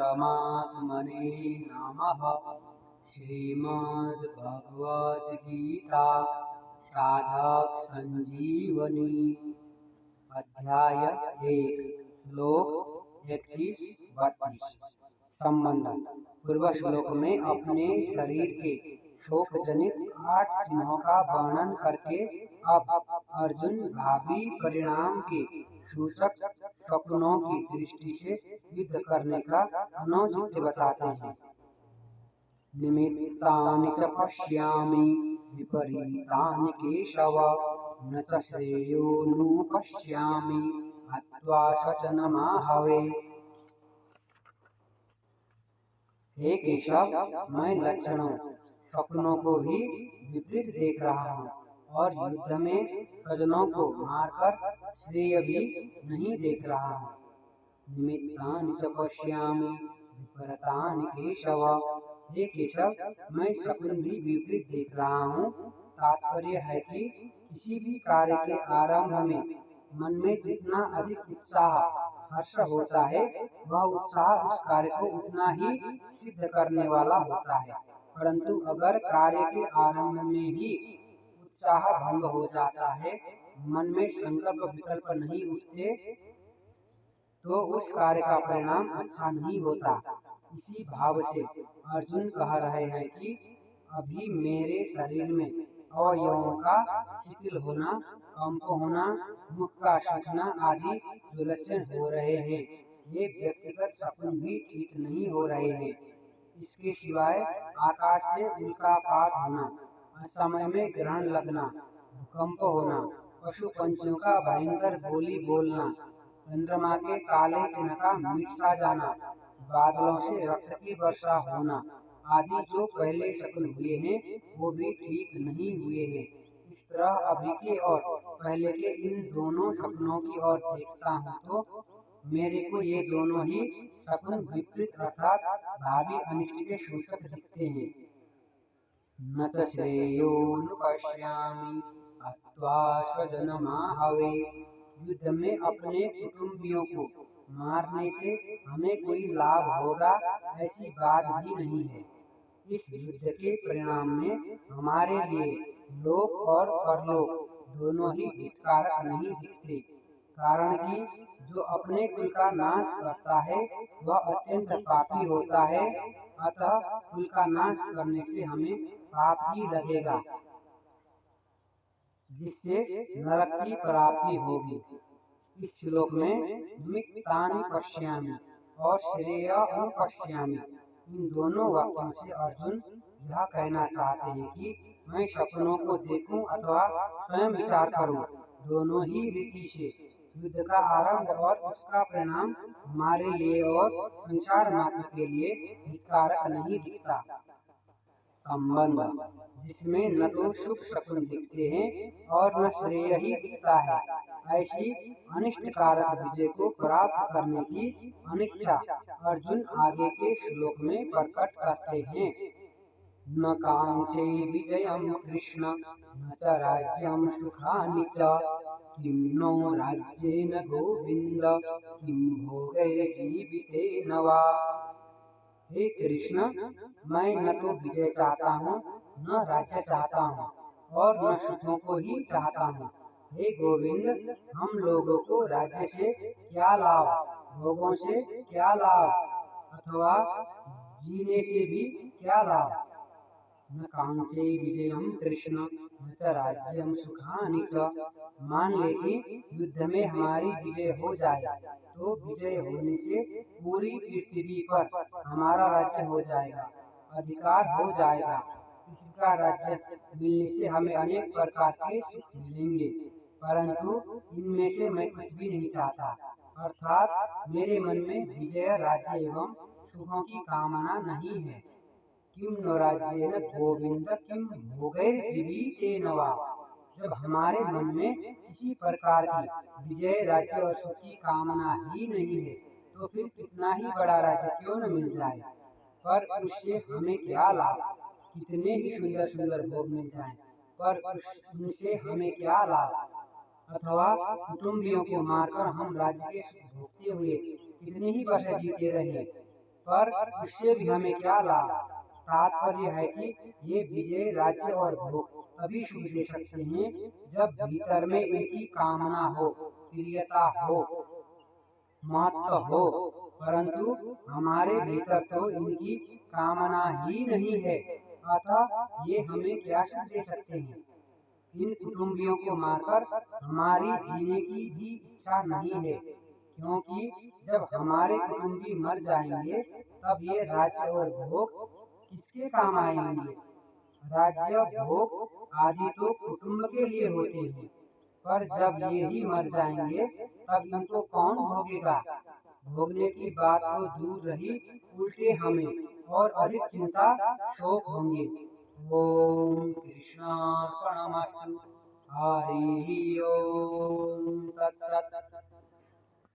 परमात्मने नमः। श्रीमद्भगवद्गीता साधक संजीवनी अध्याय 1 श्लोक 31-32। संबंध। पूर्व श्लोक में अपने शरीर के शोक जनित 8 चिन्हों का वर्णन करके अब अर्जुन भावी परिणाम के सूचक शकुनों की दृष्टि से युद्ध करने का मनोचित बताते हैं। निमित्तानि च पश्यामि विपरीतानि केशव, न च श्रेयोनुपश्यामि हत्वा स्वजनमाहवे। हे केशव, मैं लक्षणों स्वप्नों को भी विपरीत देख रहा हूँ और युद्ध में स्वजनों को मारकर श्रेय भी नहीं देख रहा हूँ। निमित्तानि च पश्यामि विपरीतानि केशव। हे केशव, मैं स्वप्न भी विपरीत देख रहा हूँ। तात्पर्य है कि किसी भी कार्य के आरंभ में मन में जितना अधिक उत्साह हर्ष होता है, वह उत्साह उस कार्य को उतना ही सिद्ध करने वाला होता है। परंतु अगर कार्य के आरंभ में ही उत्साह भंग हो जाता है, मन में संकल्प विकल्प नहीं उठते, तो उस कार्य का परिणाम अच्छा नहीं होता। इसी भाव से अर्जुन कह रहे हैं कि अभी मेरे शरीर में अवयवों का शिथिल होना, कंप होना, मुख का सूखना आदि जो लक्षण हो रहे हैं, ये व्यक्तिगत स्वप्न भी ठीक नहीं हो रहे हैं। इसके सिवाय आकाश से उल्कापात होना, असमय में ग्रहण लगना, भूकंप होना, पशु पंछियों का भयंकर बोली बोलना, चंद्रमा के काले चिन्ह का मिट सा जाना, बादलों से रक्त की वर्षा होना आदि जो पहले शकुन हुए हैं, वो भी ठीक नहीं हुए हैं। इस तरह अभी के और पहले के इन दोनों शकुनों की ओर देखता हूँ तो मेरे को ये दोनों ही शकुन विपरीत अर्थात भावी अनिष्ट के सूचक दिखते हैं। न च श्रेयोनुपश्यामि हत्वा स्वजनमाहवे। युद्ध में अपने कुटुंबियों को मारने से हमें कोई लाभ होगा, ऐसी बात भी नहीं है। इस युद्ध के परिणाम में हमारे लिए लोक और परलोक दोनों ही हितकारक नहीं दिखते। कारण कि जो अपने कुल का नाश करता है वह अत्यंत पापी होता है। अतः कुल का नाश करने से हमें पाप ही लगेगा, जिससे नरक की प्राप्ति होगी। इस श्लोक में निमित्तानि पश्यामि और श्रेय अनुपश्यामि, इन दोनों वाक्यों से अर्जुन यह कहना चाहते हैं कि मैं सपनों को देखूं अथवा स्वयं विचार करूं, दोनों ही रीति से युद्ध का आरंभ और उसका परिणाम हमारे लिए और संसार मात्र के लिए हितकारक नहीं दिखता। संबंध, जिसमें न तो शुभ शकुन दिखते हैं और न श्रेय ही दिखता है, ऐसी अनिष्ट कारक विजय को प्राप्त करने की अनिच्छा अर्जुन आगे के श्लोक में प्रकट करते हैं। न कांक्षे विजयं कृष्ण न च राज्यं सुखानि च, किं नो राज्येन गोविंद किं भोगैर्जीवितेन वा। हे कृष्ण, मैं न तो विजय चाहता हूँ, न राज्य चाहता हूँ और न सुखों को ही चाहता हूँ। हे गोविंद, हम लोगों को राज्य से क्या लाभ, भोगों से क्या लाभ अथवा जीने से भी क्या लाभ। न कांक्षे विजयं कृष्ण न च राज्यं सुखानि च। मान ले कि युद्ध में हमारी विजय हो जाए तो विजय होने से पूरी पृथ्वी पर हमारा राज्य हो जाएगा, अधिकार हो जाएगा। पृथ्वी का राज्य मिलने से हमें अनेक प्रकार के सुख मिलेंगे, परंतु इनमें से मैं कुछ भी नहीं चाहता। अर्थात मेरे मन में विजय, राज्य एवं सुखों की कामना नहीं है। किम नो राज्येन गोविंद किम भोगैर्जीवितेन वा। जब हमारे मन में किसी प्रकार की विजय, राज्य और सुख की कामना ही नहीं है, तो फिर कितना ही बड़ा राज्य क्यों न मिल जाए, पर उससे हमें क्या लाभ। कितने ही सुंदर सुंदर भोग मिल जाएं, पर उनसे हमें क्या लाभ। अथवा कुटुंबियों को मारकर हम राज्य के सुख भोगते हुए कितने ही वर्ष जीते रहे, पर उससे भी हमें क्या लाभ। तात्पर्य है कि ये विजय, राज्य और भोग तभी सुख दे सकते हैं जब भीतर में इनकी कामना हो, प्रियता हो, महत्व हो। परंतु हमारे भीतर तो इनकी कामना ही नहीं है, अतः ये हमें क्या सुख दे सकते हैं। इन कुटुंबियों को मारकर हमारी जीने की भी इच्छा नहीं है, क्योंकि जब हमारे कुटुंबी मर जाएंगे तब ये राज्य और भोग किसके काम आएंगे। राज्य भोग आदि तो कुटुंब के लिए होते हैं, पर जब ये ही मर जाएंगे तब इनको कौन भोगेगा। भोगने की बात तो दूर रही, उल्टे हमें और अधिक चिंता शोक होंगे। ओम कृष्णार्पणमस्तु। हरि ओम तत्सत।